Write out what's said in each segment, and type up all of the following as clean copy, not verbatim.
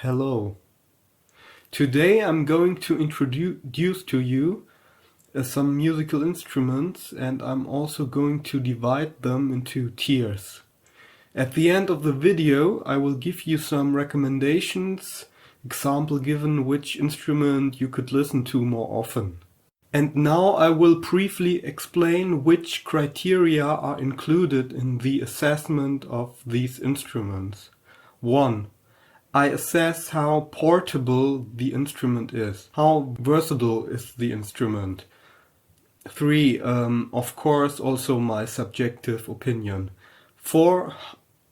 Hello. Today I'm going to introduce to you some musical instruments, and I'm also going to divide them into tiers. At the end of the video I will give you some recommendations, example given which instrument you could listen to more often. And now I will briefly explain which criteria are included in the assessment of these instruments. 1. I assess how portable the instrument is. How versatile is the instrument? 3. Of course, also my subjective opinion. 4.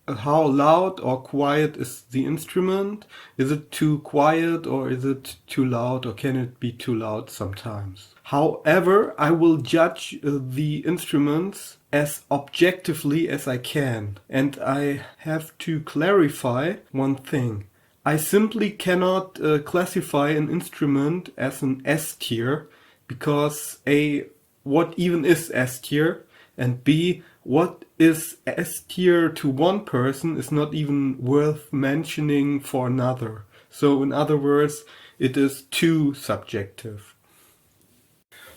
How loud or quiet is the instrument? Is it too quiet or is it too loud, or can it be too loud sometimes? However, I will judge the instruments as objectively as I can. And I have to clarify one thing. I simply cannot classify an instrument as an S tier because A, what even is S tier? And B, what is S tier to one person is not even worth mentioning for another. So in other words, it is too subjective.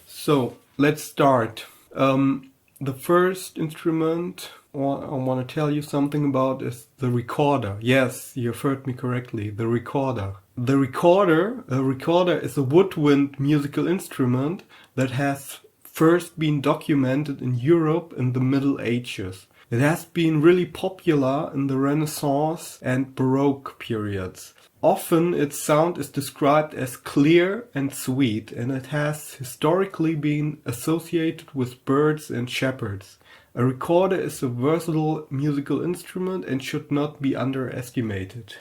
So let's start. The first instrument I want to tell you something about is the recorder. Yes, you've heard me correctly, the recorder. A recorder is a woodwind musical instrument that has first been documented in Europe in the Middle Ages. It has been really popular in the Renaissance and Baroque periods. Often its sound is described as clear and sweet, and it has historically been associated with birds and shepherds. A recorder is a versatile musical instrument and should not be underestimated.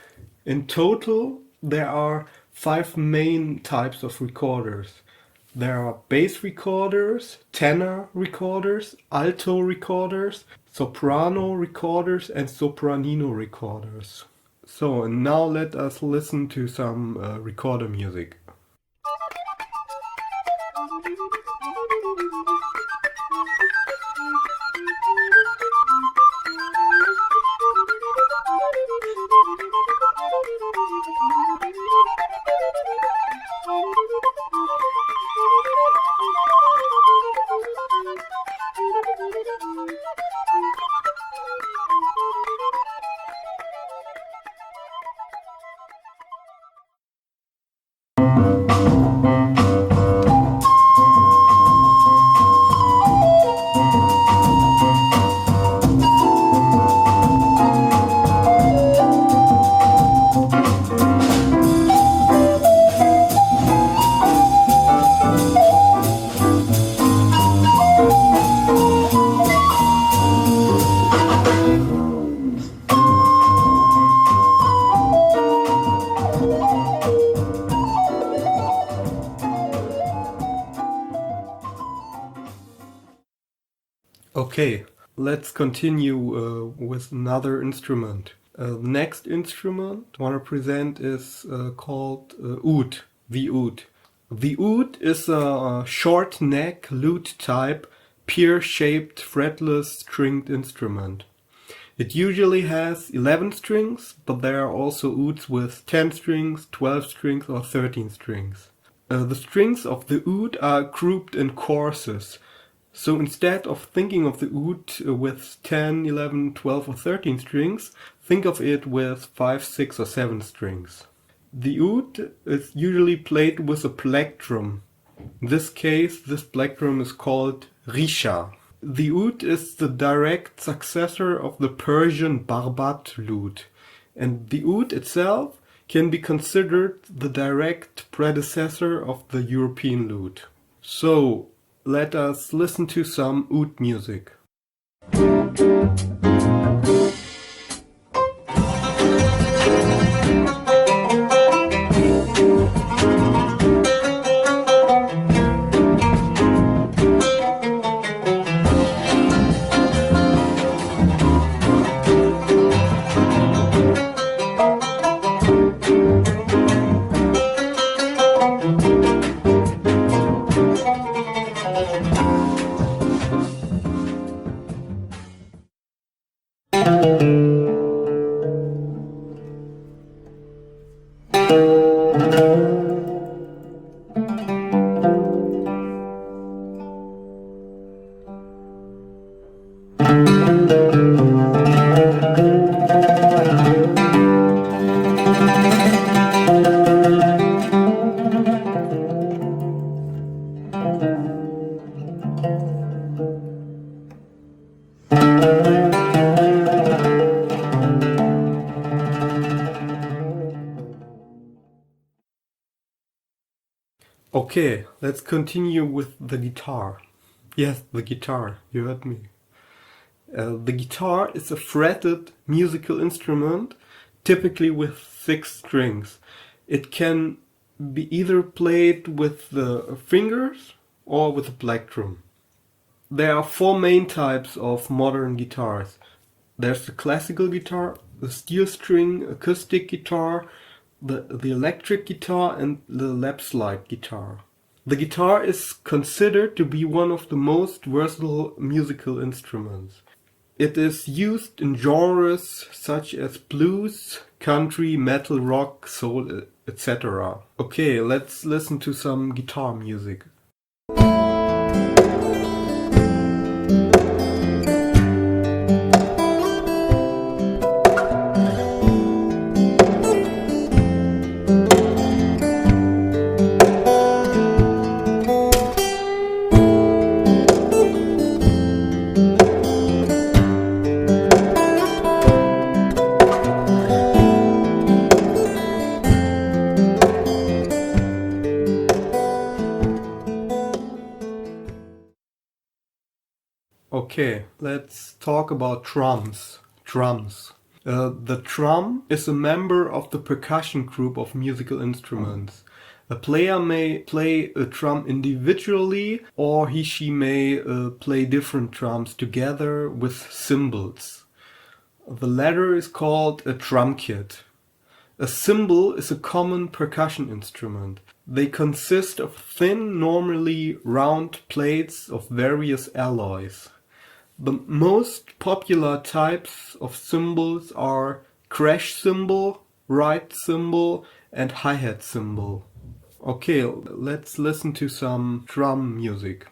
In total, there are 5 main types of recorders. There are bass recorders, tenor recorders, alto recorders, soprano recorders, and sopranino recorders. So, and now let us listen to some recorder music. Okay, let's continue with another instrument. The next instrument I want to present is called oud, the oud. The oud is a short neck lute type, pear-shaped fretless stringed instrument. It usually has 11 strings, but there are also ouds with 10 strings, 12 strings or 13 strings. The strings of the oud are grouped in courses. So instead of thinking of the oud with 10, 11, 12 or 13 strings, think of it with 5, 6 or 7 strings. The oud is usually played with a plectrum. In this case, this plectrum is called risha. The oud is the direct successor of the Persian barbat lute, and the oud itself can be considered the direct predecessor of the European lute. So, let us listen to some oud music. Okay, let's continue with the guitar. Yes, the guitar, you heard me. The guitar is a fretted musical instrument, typically with 6 strings. It can be either played with the fingers or with a plectrum. There are 4 main types of modern guitars. There's the classical guitar, the steel string acoustic guitar, the electric guitar, and the lap slide guitar. The guitar is considered to be one of the most versatile musical instruments. It is used in genres such as blues, country, metal, rock, soul, etc. Okay, let's listen to some guitar music. Okay, let's talk about drums. The drum is a member of the percussion group of musical instruments. A player may play a drum individually, or she may play different drums together with cymbals. The latter is called a drum kit. A cymbal is a common percussion instrument. They consist of thin, normally round plates of various alloys. The most popular types of cymbals are crash cymbal, ride cymbal, and hi-hat cymbal. Okay, let's listen to some drum music.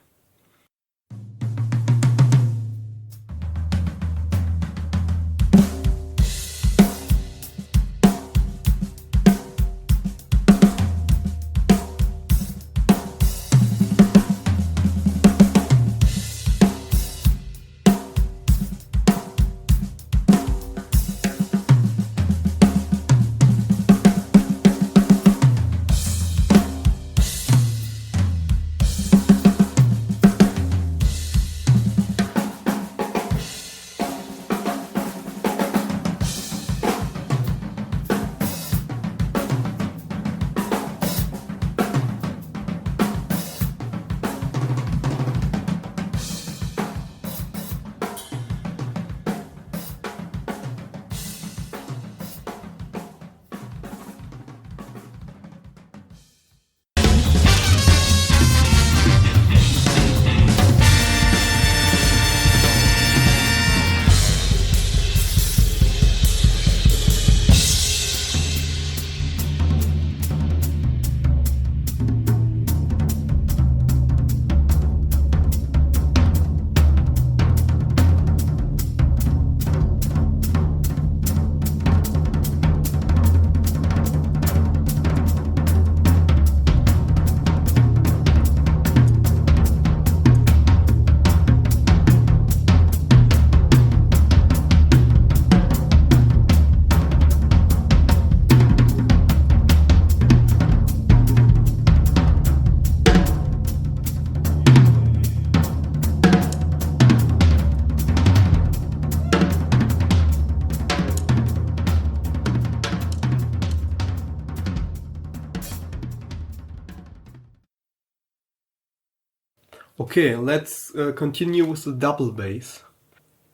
Okay, let's continue with the double bass.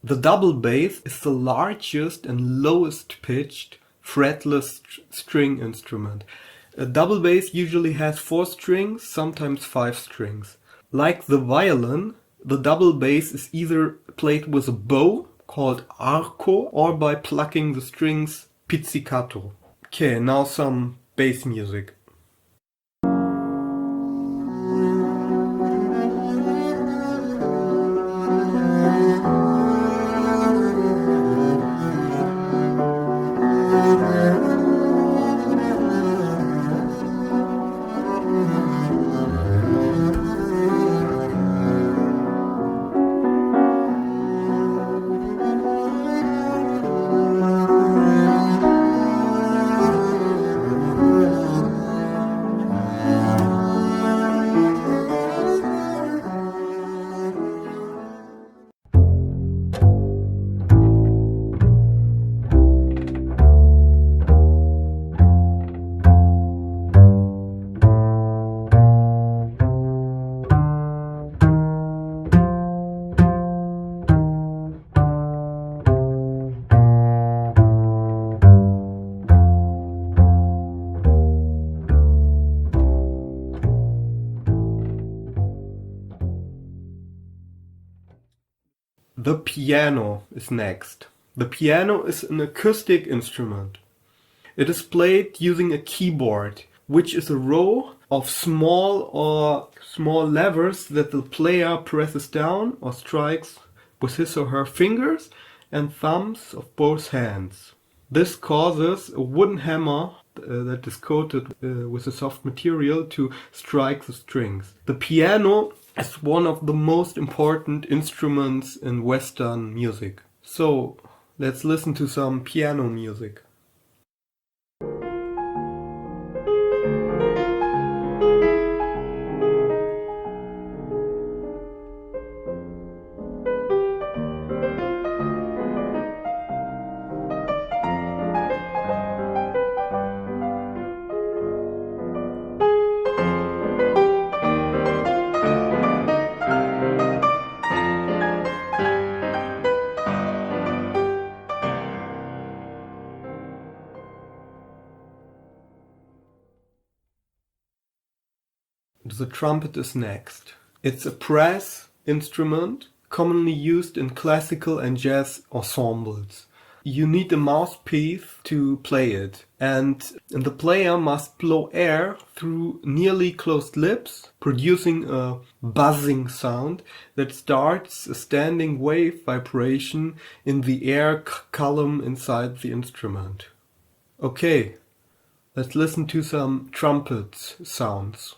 The double bass is the largest and lowest pitched fretless string instrument. A double bass usually has 4 strings, sometimes 5 strings. Like the violin, the double bass is either played with a bow called arco or by plucking the strings pizzicato. Okay, now some bass music. The piano is next. The piano is an acoustic instrument. It is played using a keyboard, which is a row of small levers that the player presses down or strikes with his or her fingers and thumbs of both hands. This causes a wooden hammer that is coated with a soft material to strike the strings. The piano is one of the most important instruments in Western music. So, let's listen to some piano music. The trumpet is next. It's a brass instrument commonly used in classical and jazz ensembles. You need a mouthpiece to play it, and the player must blow air through nearly closed lips, producing a buzzing sound that starts a standing wave vibration in the air column inside the instrument. Okay, let's listen to some trumpet sounds.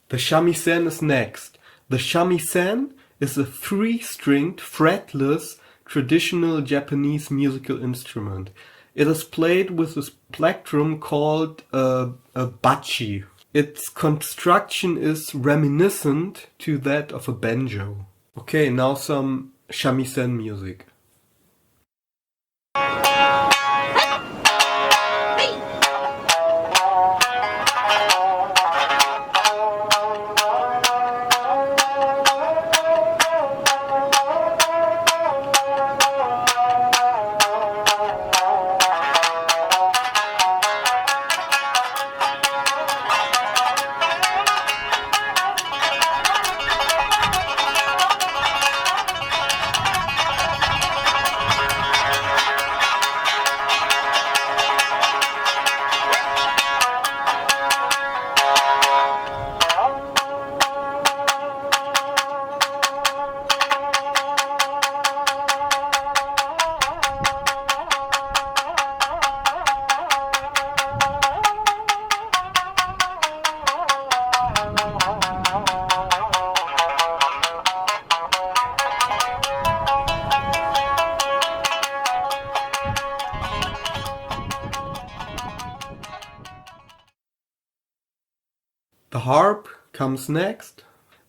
The shamisen is next. The shamisen is a 3-stringed, fretless, traditional Japanese musical instrument. It is played with a plectrum called a bachi. Its construction is reminiscent to that of a banjo. Okay, now some shamisen music. harp comes next.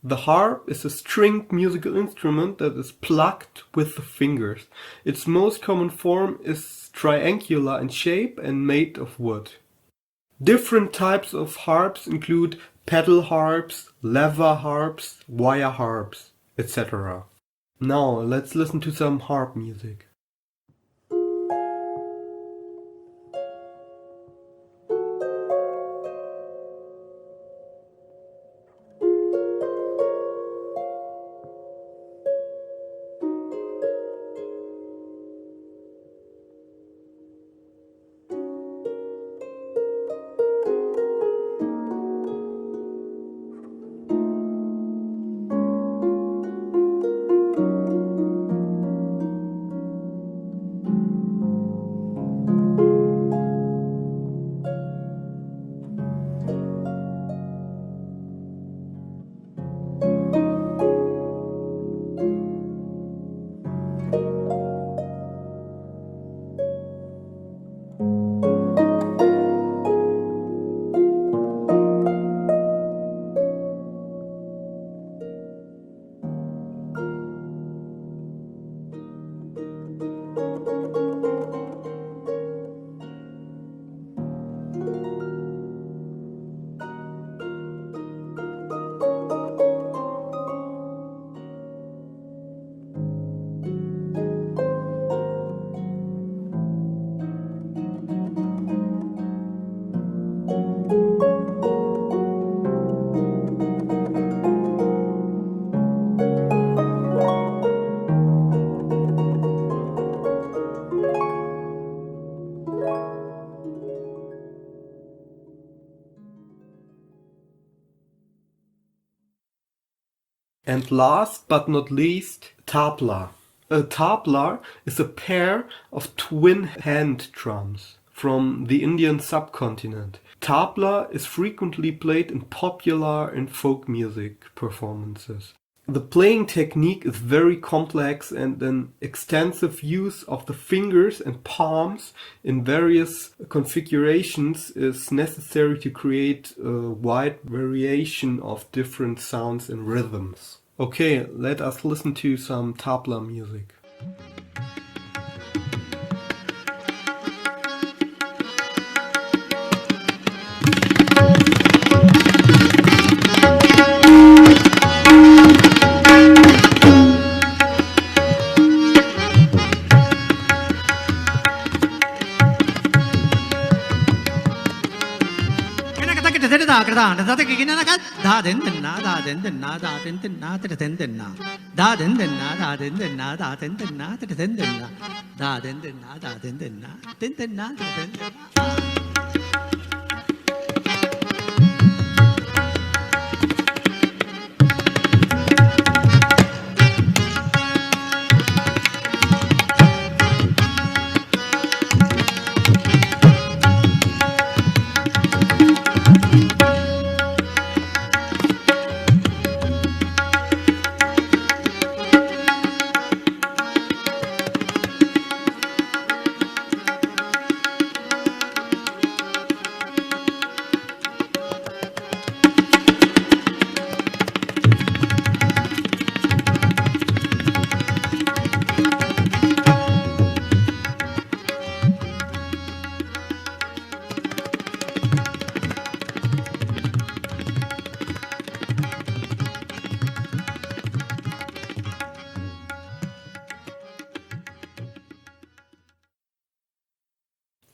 The harp is a stringed musical instrument that is plucked with the fingers. Its most common form is triangular in shape and made of wood. Different types of harps include pedal harps, lever harps, wire harps, etc. Now let's listen to some harp music. And last but not least, tabla. A tabla is a pair of twin hand drums from the Indian subcontinent. Tabla is frequently played in popular and folk music performances. The playing technique is very complex, and an extensive use of the fingers and palms in various configurations is necessary to create a wide variation of different sounds and rhythms. Okay, let us listen to some tabla music.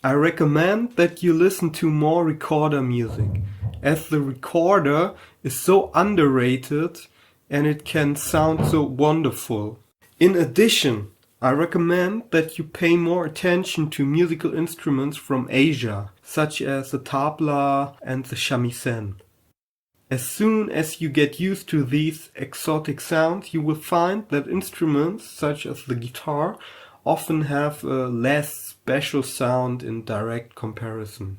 I recommend that you listen to more recorder music, as the recorder is so underrated and it can sound so wonderful. In addition, I recommend that you pay more attention to musical instruments from Asia, such as the tabla and the shamisen. As soon as you get used to these exotic sounds, you will find that instruments such as the guitar often have a less special sound in direct comparison.